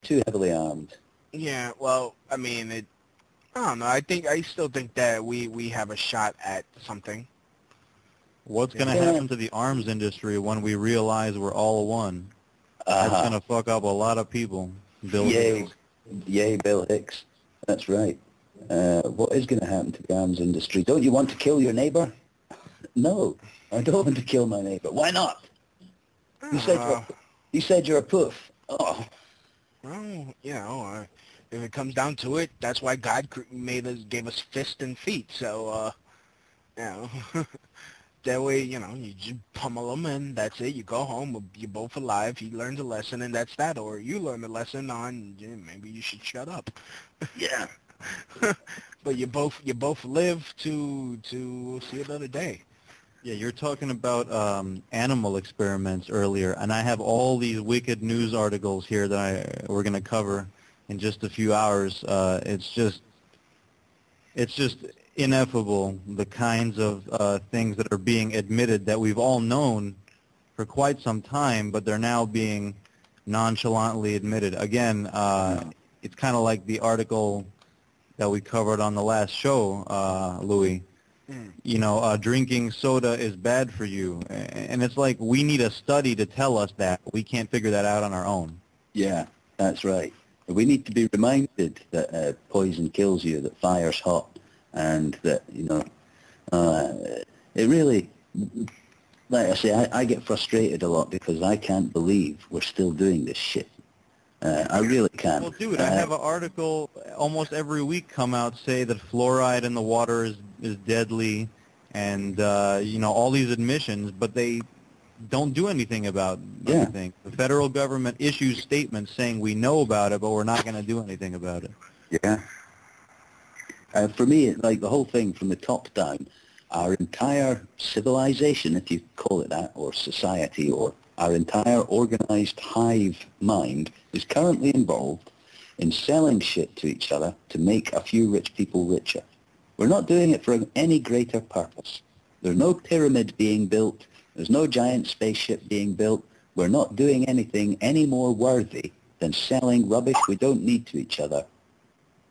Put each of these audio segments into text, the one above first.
too heavily armed. Yeah, well, I mean, I don't know. I still think that we have a shot at something. What's going to happen to the arms industry when we realize we're all one? That's going to fuck up a lot of people. Bill Hicks. Yay, Bill Hicks. That's right. What is going to happen to the arms industry? Don't you want to kill your neighbor? No, I don't want to kill my neighbor. Why not? You said you're a poof. Oh. Well, if it comes down to it, that's why God gave us fists and feet. So, that way, you just pummel them and that's it. You go home, you're both alive. He learns a lesson and that's that. Or you learn a lesson on maybe you should shut up. Yeah. But you both live to see another day. Yeah, you're talking about animal experiments earlier, and I have all these wicked news articles here that we're going to cover in just a few hours. It's just ineffable, the kinds of things that are being admitted that we've all known for quite some time, but they're now being nonchalantly admitted. Again, it's kind of like the article that we covered on the last show, Louie. Drinking soda is bad for you. And it's like we need a study to tell us that. We can't figure that out on our own. Yeah, that's right. We need to be reminded that poison kills you, that fire's hot, and that, it really, like I say, I get frustrated a lot because I can't believe we're still doing this shit. I really can't. Well, dude, I have an article almost every week come out say that fluoride in the water is deadly, and all these admissions, but they don't do anything about anything. The federal government issues statements saying we know about it, but we're not going to do anything about it. Yeah. For me, like the whole thing from the top down, our entire civilization, if you call it that, or society, or our entire organized hive mind is currently involved in selling shit to each other to make a few rich people richer. We're not doing it for any greater purpose. There's no pyramid being built. There's no giant spaceship being built. We're not doing anything any more worthy than selling rubbish we don't need to each other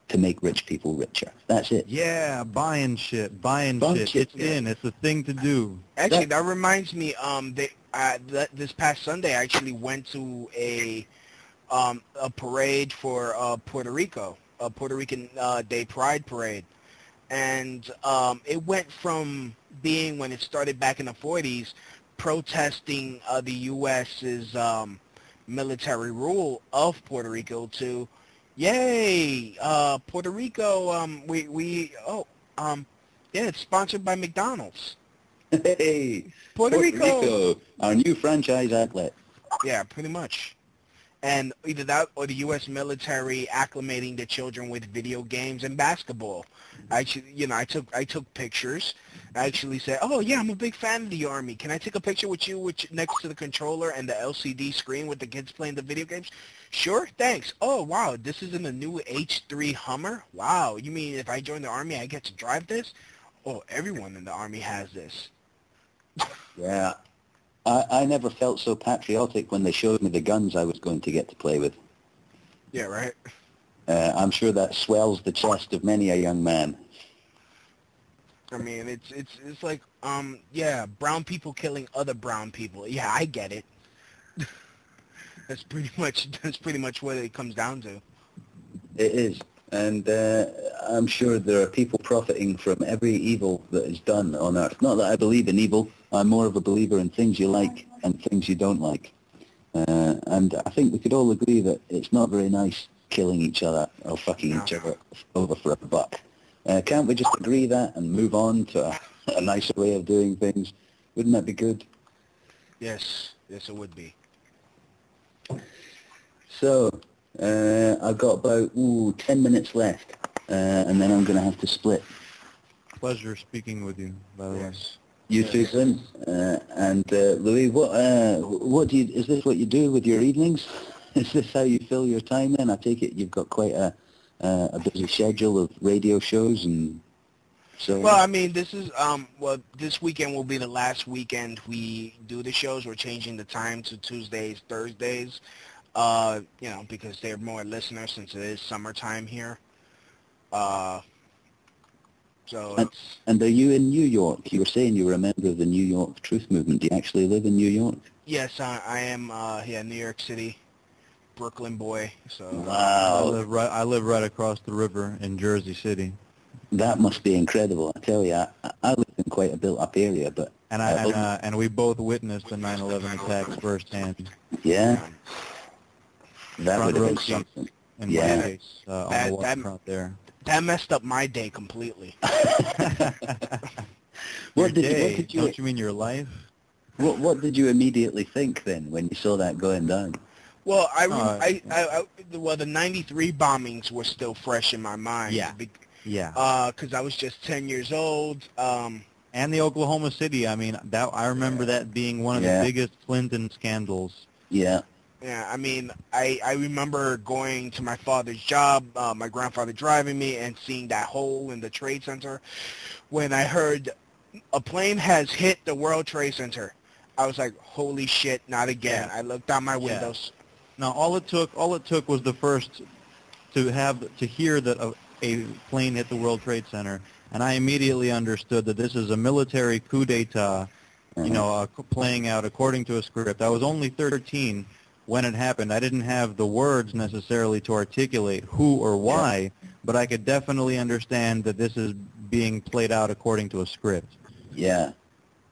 to make rich people richer. That's it. Yeah, buying shit. It's in. It's a thing to do. Actually, that reminds me, this past Sunday I actually went to a parade for Puerto Rico, a Puerto Rican Day Pride parade. And it went from being, when it started back in the 40s, protesting the U.S.'s military rule of Puerto Rico to, yay, Puerto Rico, it's sponsored by McDonald's. Hey, Puerto Rico, our new franchise outlet. Yeah, pretty much. And either that or the U.S. military acclimating the children with video games and basketball. Actually, I took pictures. I actually said, "Oh yeah, I'm a big fan of the Army. Can I take a picture with you, next to the controller and the LCD screen with the kids playing the video games?" Sure, thanks. Oh wow, this is in the new H3 Hummer. Wow, you mean if I join the Army, I get to drive this? Oh, everyone in the Army has this. Yeah. I never felt so patriotic when they showed me the guns I was going to get to play with. Yeah, right. I'm sure that swells the chest of many a young man. I mean, it's like, brown people killing other brown people. Yeah, I get it. That's pretty much what it comes down to. It is. And I'm sure there are people profiting from every evil that is done on earth. Not that I believe in evil. I'm more of a believer in things you like and things you don't like. And I think we could all agree that it's not very nice killing each other or fucking each other over for a buck. Can't we just agree that and move on to a nicer way of doing things? Wouldn't that be good? Yes, it would be. So, I've got about 10 minutes left, and then I'm going to have to split. Pleasure speaking with you, by the way. You too, Clint. And Louis, what do you? Is this what you do with your evenings? Is this how you fill your time? Then I take it you've got quite a busy schedule of radio shows and so. Well, I mean, this is this weekend will be the last weekend we do the shows. We're changing the time to Tuesdays, Thursdays. because they're more listeners since it is summertime here. So it's... And are you in New York? You were saying you were a member of the New York Truth Movement. Do you actually live in New York? Yes, I am, New York City, Brooklyn boy. So wow. I live right across the river in Jersey City. That must be incredible. I tell you, I live in quite a built-up area, but... And we both witnessed the 9/11 attacks firsthand. Yeah. That Front would have row been seats something. in Yeah. my case, on the waterfront there. That messed up my day completely. What did you... Don't you mean your life? What did you immediately think then when you saw that going down? Well, the 93 bombings were still fresh in my mind. Yeah. Because I was just 10 years old. And the Oklahoma City. I mean, I remember that being one of the biggest Clinton scandals. Yeah. Yeah, I mean, I remember going to my father's job, my grandfather driving me, and seeing that hole in the Trade Center. When I heard a plane has hit the World Trade Center, I was like, holy shit, not again. I looked out my windows. No, all it took was the first to hear that a plane hit the World Trade Center, and I immediately understood that this is a military coup d'etat, playing out according to a script. I was only 13 when it happened. I didn't have the words necessarily to articulate who or why, but I could definitely understand that this is being played out according to a script. Yeah,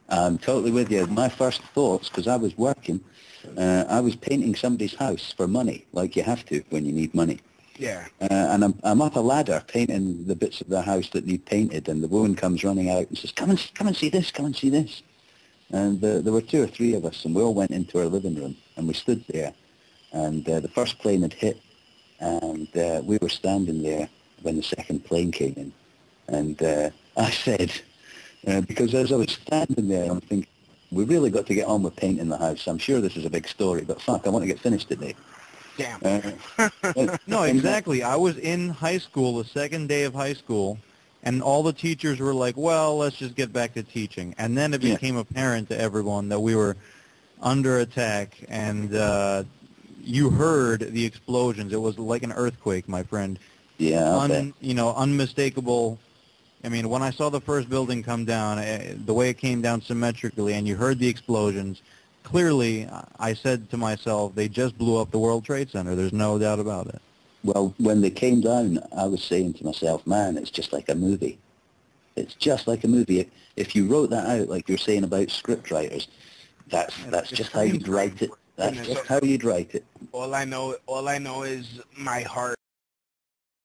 I'm totally with you. My first thoughts, because I was working, I was painting somebody's house for money, like you have to when you need money. Yeah. And I'm up a ladder painting the bits of the house that need painted, and the woman comes running out and says, come and see this, come and see this. And there were 2 or 3 of us, and we all went into our living room, and we stood there. And the first plane had hit, and we were standing there when the second plane came in. And I said, because as I was standing there, I'm thinking, we really got to get on with painting the house. I'm sure this is a big story, but fuck, I want to get finished today. Damn. No, exactly. I was in high school, the second day of high school, and all the teachers were like, well, let's just get back to teaching. And then it became apparent to everyone that we were under attack, and you heard the explosions. It was like an earthquake, my friend. Yeah, unmistakable. I mean, when I saw the first building come down, the way it came down symmetrically, and you heard the explosions, clearly, I said to myself, they just blew up the World Trade Center. There's no doubt about it. Well, when they came down, I was saying to myself, man, it's just like a movie. It's just like a movie. If you wrote that out, like you're saying about script writers, that's just how you'd write it. That's just how you'd write it. All I know is my heart